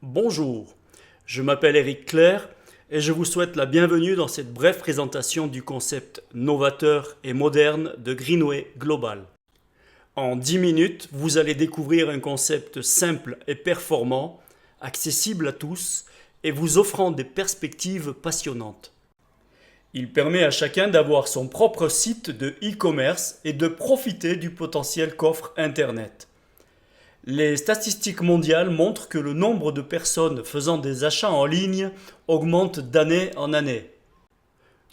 Bonjour, je m'appelle Eric Clair et je vous souhaite la bienvenue dans cette brève présentation du concept novateur et moderne de Greenway Global. En 10 minutes, vous allez découvrir un concept simple et performant, accessible à tous et vous offrant des perspectives passionnantes. Il permet à chacun d'avoir son propre site de e-commerce et de profiter du potentiel qu'offre Internet. Les statistiques mondiales montrent que le nombre de personnes faisant des achats en ligne augmente d'année en année.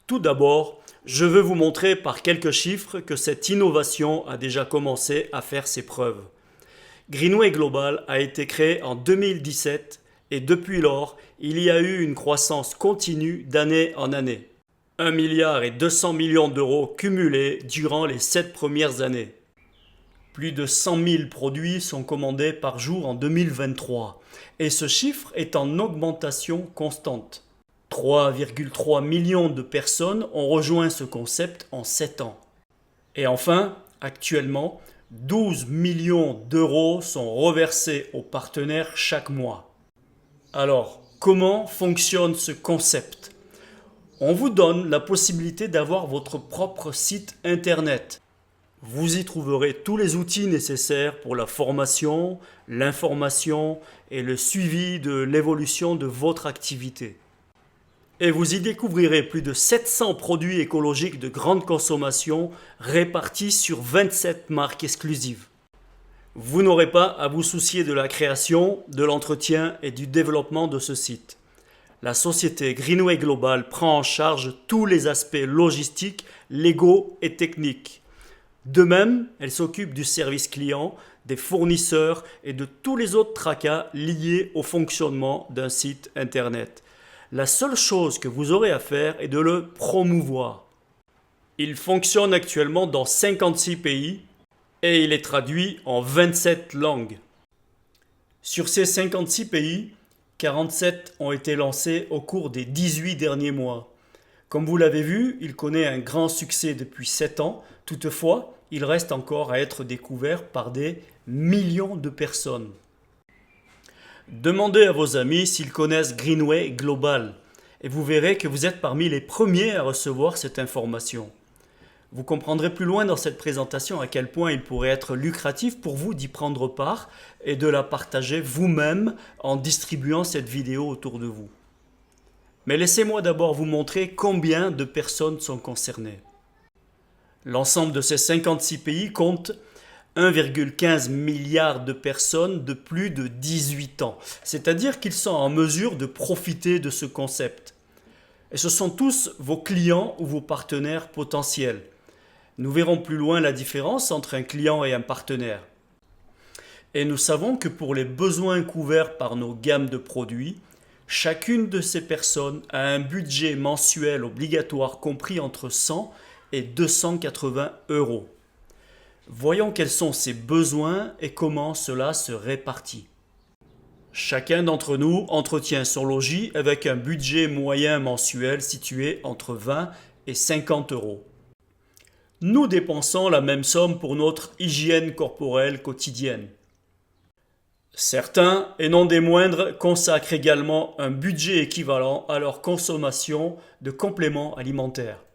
Tout d'abord, je veux vous montrer par quelques chiffres que cette innovation a déjà commencé à faire ses preuves. Greenway Global a été créé en 2017 et depuis lors, il y a eu une croissance continue d'année en année. 1 milliard et 200 millions d'euros cumulés durant les 7 premières années. Plus de 100 000 produits sont commandés par jour en 2023 et ce chiffre est en augmentation constante. 3,3 millions de personnes ont rejoint ce concept en 7 ans. Et enfin, actuellement, 12 millions d'euros sont reversés aux partenaires chaque mois. Alors, comment fonctionne ce concept ? On vous donne la possibilité d'avoir votre propre site internet. Vous y trouverez tous les outils nécessaires pour la formation, l'information et le suivi de l'évolution de votre activité. Et vous y découvrirez plus de 700 produits écologiques de grande consommation répartis sur 27 marques exclusives. Vous n'aurez pas à vous soucier de la création, de l'entretien et du développement de ce site. La société Greenway Global prend en charge tous les aspects logistiques, légaux et techniques. De même, elle s'occupe du service client, des fournisseurs et de tous les autres tracas liés au fonctionnement d'un site internet. La seule chose que vous aurez à faire est de le promouvoir. Il fonctionne actuellement dans 56 pays et il est traduit en 27 langues. Sur ces 56 pays, 47 ont été lancés au cours des 18 derniers mois. Comme vous l'avez vu, il connaît un grand succès depuis 7 ans. Toutefois, il reste encore à être découvert par des millions de personnes. Demandez à vos amis s'ils connaissent Greenway Global et vous verrez que vous êtes parmi les premiers à recevoir cette information. Vous comprendrez plus loin dans cette présentation à quel point il pourrait être lucratif pour vous d'y prendre part et de la partager vous-même en distribuant cette vidéo autour de vous. Mais laissez-moi d'abord vous montrer combien de personnes sont concernées. L'ensemble de ces 56 pays compte 1,15 milliard de personnes de plus de 18 ans. C'est-à-dire qu'ils sont en mesure de profiter de ce concept. Et ce sont tous vos clients ou vos partenaires potentiels. Nous verrons plus loin la différence entre un client et un partenaire. Et nous savons que pour les besoins couverts par nos gammes de produits, chacune de ces personnes a un budget mensuel obligatoire compris entre 100 et 280 euros. Voyons quels sont ces besoins et comment cela se répartit. Chacun d'entre nous entretient son logis avec un budget moyen mensuel situé entre 20 et 50 euros. Nous dépensons la même somme pour notre hygiène corporelle quotidienne. Certains, et non des moindres, consacrent également un budget équivalent à leur consommation de compléments alimentaires.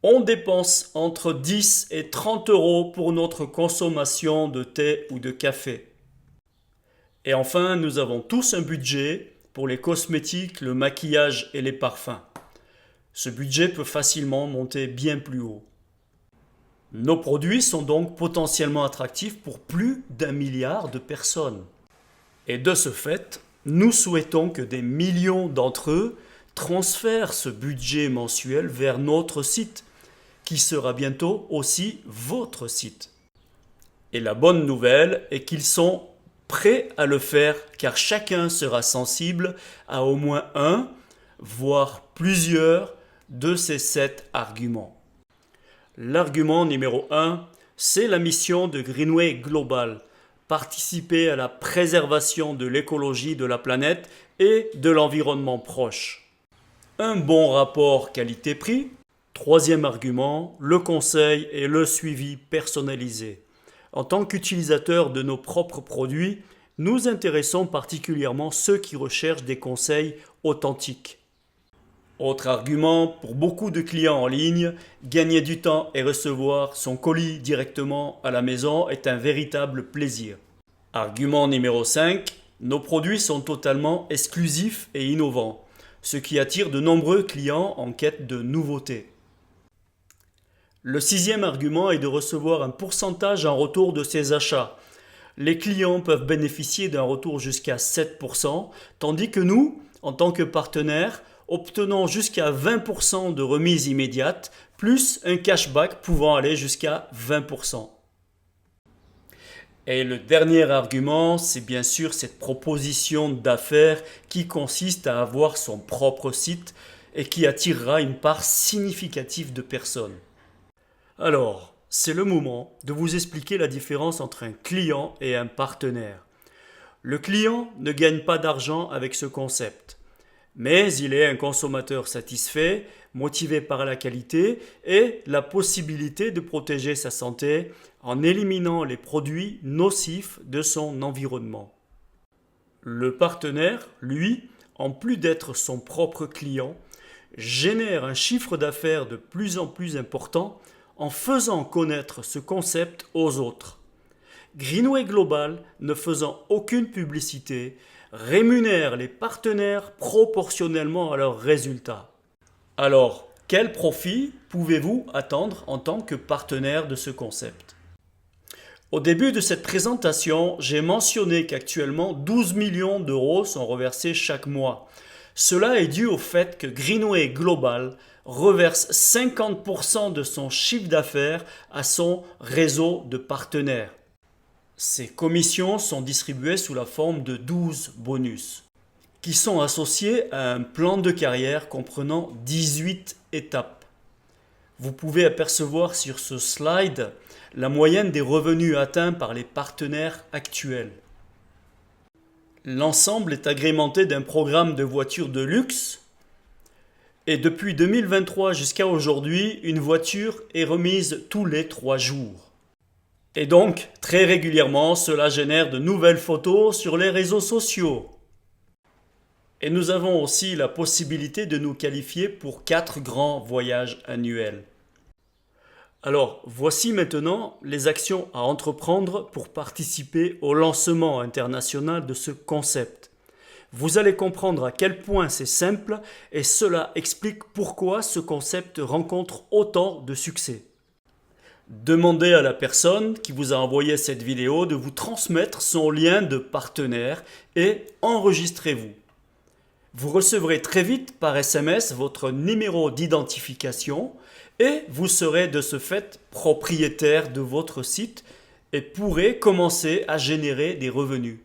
On dépense entre 10 et 30 euros pour notre consommation de thé ou de café. Et enfin, nous avons tous un budget pour les cosmétiques, le maquillage et les parfums. Ce budget peut facilement monter bien plus haut. Nos produits sont donc potentiellement attractifs pour plus d'1 milliard de personnes. Et de ce fait, nous souhaitons que des millions d'entre eux transfèrent ce budget mensuel vers notre site, qui sera bientôt aussi votre site. Et la bonne nouvelle est qu'ils sont prêts à le faire car chacun sera sensible à au moins un, voire plusieurs de ces 7 arguments. L'argument numéro 1, c'est la mission de Greenway Global, participer à la préservation de l'écologie de la planète et de l'environnement proche. Un bon rapport qualité-prix. Troisième argument, le conseil et le suivi personnalisé. En tant qu'utilisateur de nos propres produits, Nous intéressons particulièrement ceux qui recherchent des conseils authentiques. Autre argument, pour beaucoup de clients en ligne, gagner du temps et recevoir son colis directement à la maison est un véritable plaisir. Argument numéro 5, nos produits sont totalement exclusifs et innovants, ce qui attire de nombreux clients en quête de nouveautés. Le 6e argument est de recevoir un pourcentage en retour de ses achats. Les clients peuvent bénéficier d'un retour jusqu'à 7%, tandis que nous, en tant que partenaires, obtenons jusqu'à 20% de remise immédiate, plus un cashback pouvant aller jusqu'à 20%. Et le dernier argument, c'est bien sûr cette proposition d'affaires qui consiste à avoir son propre site et qui attirera une part significative de personnes. Alors, c'est le moment de vous expliquer la différence entre un client et un partenaire. Le client ne gagne pas d'argent avec ce concept, mais il est un consommateur satisfait, motivé par la qualité et la possibilité de protéger sa santé en éliminant les produits nocifs de son environnement. Le partenaire, lui, en plus d'être son propre client, génère un chiffre d'affaires de plus en plus important en faisant connaître ce concept aux autres. Greenway Global, ne faisant aucune publicité, rémunère les partenaires proportionnellement à leurs résultats. Alors, quel profit pouvez-vous attendre en tant que partenaire de ce concept ? Au début de cette présentation, j'ai mentionné qu'actuellement 12 millions d'euros sont reversés chaque mois. Cela est dû au fait que Greenway Global reverse 50% de son chiffre d'affaires à son réseau de partenaires. Ces commissions sont distribuées sous la forme de 12 bonus, qui sont associés à un plan de carrière comprenant 18 étapes. Vous pouvez apercevoir sur ce slide la moyenne des revenus atteints par les partenaires actuels. L'ensemble est agrémenté d'un programme de voitures de luxe et depuis 2023 jusqu'à aujourd'hui, une voiture est remise tous les 3 jours. Et donc, très régulièrement, cela génère de nouvelles photos sur les réseaux sociaux. Et nous avons aussi la possibilité de nous qualifier pour 4 grands voyages annuels. Alors, voici maintenant les actions à entreprendre pour participer au lancement international de ce concept. Vous allez comprendre à quel point c'est simple et cela explique pourquoi ce concept rencontre autant de succès. Demandez à la personne qui vous a envoyé cette vidéo de vous transmettre son lien de partenaire et enregistrez-vous. Vous recevrez très vite par SMS votre numéro d'identification et vous serez de ce fait propriétaire de votre site et pourrez commencer à générer des revenus.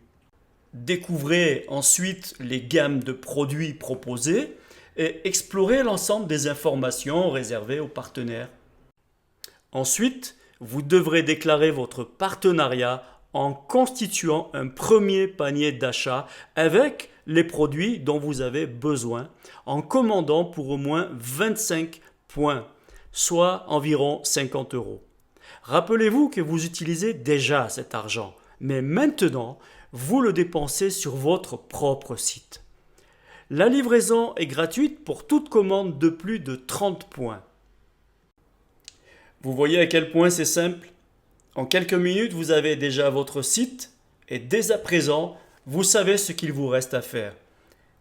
Découvrez ensuite les gammes de produits proposés et explorez l'ensemble des informations réservées aux partenaires. Ensuite, vous devrez déclarer votre partenariat en constituant un premier panier d'achat avec les produits dont vous avez besoin, en commandant pour au moins 25 points, soit environ 50 €. Rappelez-vous que vous utilisez déjà cet argent, mais maintenant, vous le dépensez sur votre propre site. La livraison est gratuite pour toute commande de plus de 30 points. Vous voyez à quel point c'est simple ? En quelques minutes, vous avez déjà votre site et dès à présent, vous savez ce qu'il vous reste à faire.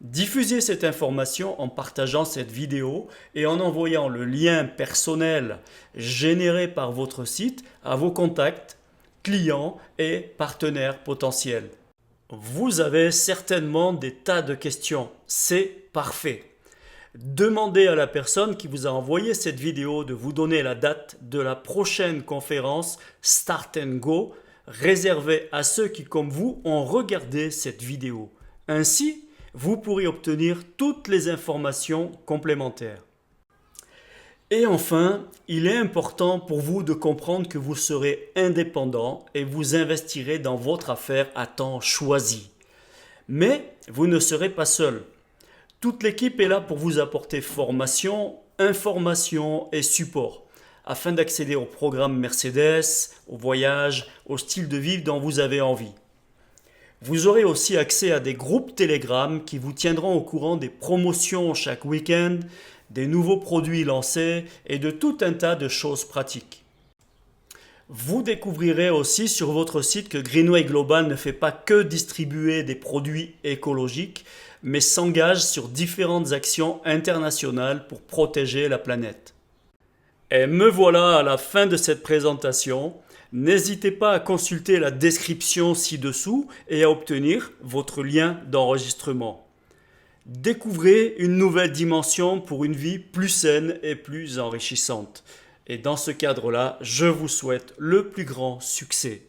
Diffusez cette information en partageant cette vidéo et en envoyant le lien personnel généré par votre site à vos contacts, clients et partenaires potentiels. Vous avez certainement des tas de questions. C'est parfait. Demandez à la personne qui vous a envoyé cette vidéo de vous donner la date de la prochaine conférence Start & Go réservée à ceux qui, comme vous, ont regardé cette vidéo. Ainsi, vous pourrez obtenir toutes les informations complémentaires. Et enfin, il est important pour vous de comprendre que vous serez indépendant et vous investirez dans votre affaire à temps choisi. Mais vous ne serez pas seul. Toute l'équipe est là pour vous apporter formation, information et support afin d'accéder au programme Mercedes, au voyage, au style de vie dont vous avez envie. Vous aurez aussi accès à des groupes Telegram qui vous tiendront au courant des promotions chaque week-end, des nouveaux produits lancés et de tout un tas de choses pratiques. Vous découvrirez aussi sur votre site que Greenway Global ne fait pas que distribuer des produits écologiques, mais s'engage sur différentes actions internationales pour protéger la planète. Et me voilà à la fin de cette présentation. N'hésitez pas à consulter la description ci-dessous et à obtenir votre lien d'enregistrement. Découvrez une nouvelle dimension pour une vie plus saine et plus enrichissante. Et dans ce cadre-là, je vous souhaite le plus grand succès.